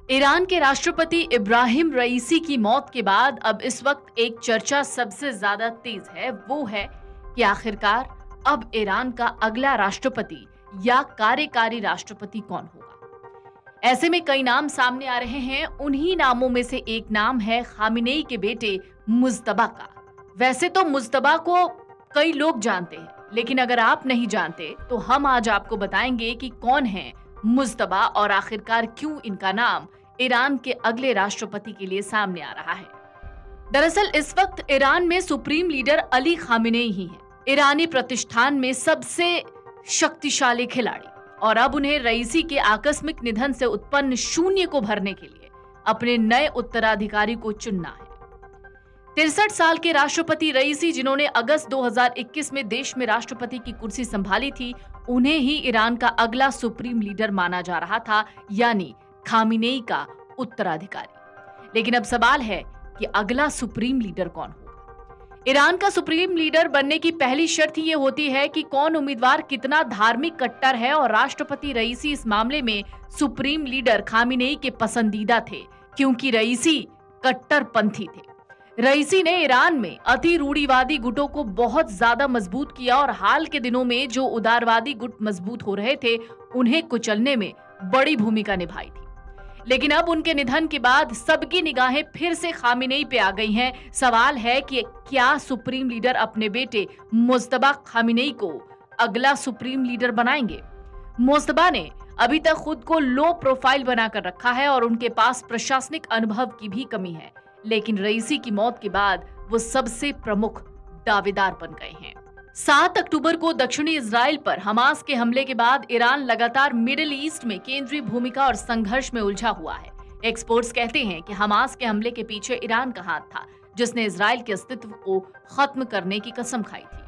Iran के राष्ट्रपति इब्राहिम रईसी की मौत के बाद अब इस वक्त एक चर्चा सबसे ज्यादा तेज है, वो है कि आखिरकार अब ईरान का अगला राष्ट्रपति या कार्यकारी राष्ट्रपति कौन होगा। ऐसे में कई नाम सामने आ रहे हैं। उन्हीं नामों में से एक नाम है खामिनेई के बेटे मुज्तबा का। वैसे तो मुज्तबा को कई लोग जानते हैं, लेकिन अगर आप नहीं जानते तो हम आज आपको बताएंगे कि कौन है मुज्तबा और आखिरकार क्यों इनका नाम ईरान के अगले राष्ट्रपति के लिए सामने आ रहा है। दरअसल इस वक्त ईरान में सुप्रीम लीडर अली खामिनेई ही हैं, ईरानी प्रतिष्ठान में सबसे शक्तिशाली खिलाड़ी, और अब उन्हें रईसी के आकस्मिक निधन से उत्पन्न शून्य को भरने के लिए अपने नए उत्तराधिकारी को चुनना है। 63 साल के राष्ट्रपति रईसी, जिन्होंने अगस्त 2021 में देश में राष्ट्रपति की कुर्सी संभाली थी, उन्हें ही ईरान का अगला सुप्रीम लीडर माना जा रहा था, यानी खामिनेई का उत्तराधिकारी। लेकिन अब सवाल है कि अगला सुप्रीम लीडर कौन होगा। ईरान का सुप्रीम लीडर बनने की पहली शर्त ये होती है कि कौन उम्मीदवार कितना धार्मिक कट्टर है, और राष्ट्रपति रईसी इस मामले में सुप्रीम लीडर खामिनेई के पसंदीदा थे, क्योंकि रईसी कट्टरपंथी थे। रईसी ने ईरान में अति रूढ़िवादी गुटों को बहुत ज्यादा मजबूत किया, और हाल के दिनों में जो उदारवादी गुट मजबूत हो रहे थे, उन्हें कुचलने में बड़ी भूमिका निभाई थी। लेकिन अब उनके निधन के बाद सबकी निगाहें फिर से खामिनेई पे आ गई हैं। सवाल है कि क्या सुप्रीम लीडर अपने बेटे मुज्तबा खामिनेई को अगला सुप्रीम लीडर बनाएंगे। मुज्तबा ने अभी तक खुद को लो प्रोफाइल बनाकर रखा है और उनके पास प्रशासनिक अनुभव की भी कमी है, लेकिन रईसी की मौत के बाद वो सबसे प्रमुख दावेदार बन गए हैं। 7 अक्टूबर को दक्षिणी इजराइल पर हमास के हमले के बाद ईरान लगातार मिडिल ईस्ट में केंद्रीय भूमिका और संघर्ष में उलझा हुआ है। एक्सपर्ट्स कहते हैं कि हमास के हमले के पीछे ईरान का हाथ था, जिसने इजराइल के अस्तित्व को खत्म करने की कसम खाई थी।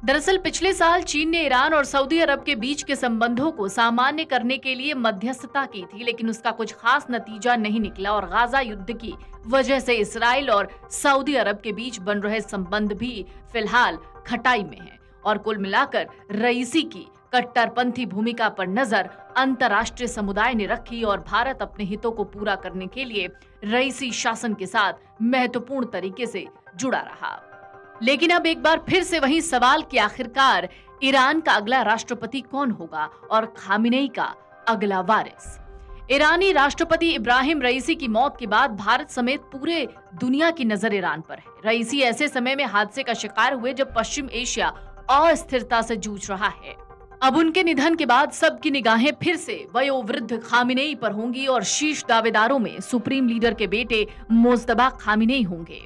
दरअसल पिछले साल चीन ने ईरान और सऊदी अरब के बीच के संबंधों को सामान्य करने के लिए मध्यस्थता की थी, लेकिन उसका कुछ खास नतीजा नहीं निकला, और गाजा युद्ध की वजह से इसराइल और सऊदी अरब के बीच बन रहे संबंध भी फिलहाल खटाई में है। और कुल मिलाकर रईसी की कट्टरपंथी भूमिका पर नजर अंतर्राष्ट्रीय समुदाय ने रखी, और भारत अपने हितों को पूरा करने के लिए रईसी शासन के साथ महत्वपूर्ण तरीके से जुड़ा रहा। लेकिन अब एक बार फिर से वही सवाल कि आखिरकार ईरान का अगला राष्ट्रपति कौन होगा और खामिनेई का अगला वारिस। ईरानी राष्ट्रपति इब्राहिम रईसी की मौत के बाद भारत समेत पूरे दुनिया की नजर ईरान पर है। रईसी ऐसे समय में हादसे का शिकार हुए जब पश्चिम एशिया अस्थिरता से जूझ रहा है। अब उनके निधन के बाद सबकी निगाहें फिर से वयोवृद्ध खामिनेई पर होंगी, और शीर्ष दावेदारों में सुप्रीम लीडर के बेटे मुज्तबा खामिनेई होंगे।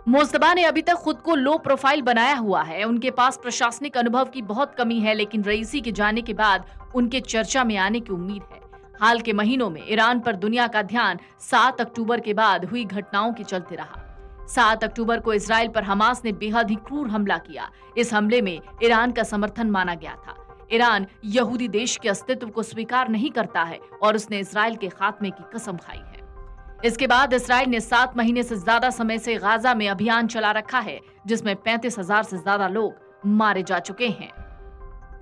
मुज्तबा ने अभी तक खुद को लो प्रोफाइल बनाया हुआ है, उनके पास प्रशासनिक अनुभव की बहुत कमी है, लेकिन रईसी के जाने के बाद उनके चर्चा में आने की उम्मीद है। हाल के महीनों में ईरान पर दुनिया का ध्यान 7 अक्टूबर के बाद हुई घटनाओं के चलते रहा। 7 अक्टूबर को इजराइल पर हमास ने बेहद ही क्रूर हमला किया। इस हमले में ईरान का समर्थन माना गया था। ईरान यहूदी देश के अस्तित्व को स्वीकार नहीं करता है, और उसने इजराइल के खात्मे की कसम खाई है। इसके बाद इजराइल ने 7 महीने से ज्यादा समय से गाजा में अभियान चला रखा है, जिसमें 35,000 से ज्यादा लोग मारे जा चुके हैं।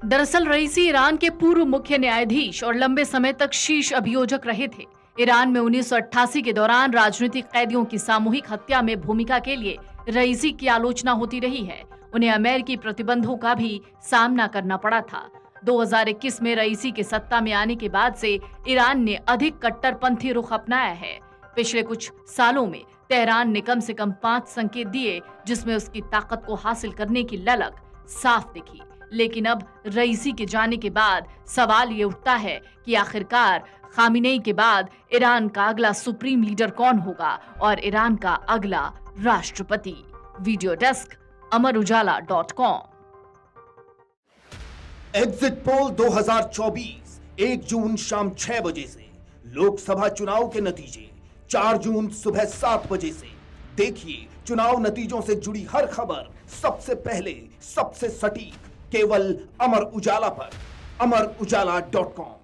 दरअसल रईसी ईरान के पूर्व मुख्य न्यायाधीश और लंबे समय तक शीर्ष अभियोजक रहे थे। ईरान में 1988 के दौरान राजनीतिक कैदियों की सामूहिक हत्या में भूमिका के लिए रईसी की आलोचना होती रही है। उन्हें अमेरिकी प्रतिबंधों का भी सामना करना पड़ा था। 2021 में रईसी के सत्ता में आने के बाद से ईरान ने अधिक कट्टरपंथी रुख अपनाया है। पिछले कुछ सालों में तेहरान ने कम से कम 5 संकेत दिए, जिसमें उसकी ताकत को हासिल करने की ललक साफ दिखी। लेकिन अब रईसी के जाने के बाद सवाल ये उठता है कि आखिरकार खामिनेई के बाद ईरान का अगला सुप्रीम लीडर कौन होगा और ईरान का अगला राष्ट्रपति। वीडियो डेस्क अमरउजाला.com। एग्जिट पोल 2024 1 जून शाम 6 बजे से, लोकसभा चुनाव के नतीजे 4 जून सुबह 7 बजे से। देखिए चुनाव नतीजों से जुड़ी हर खबर सबसे पहले, सबसे सटीक, केवल अमर उजाला पर। अमरउजाला.com।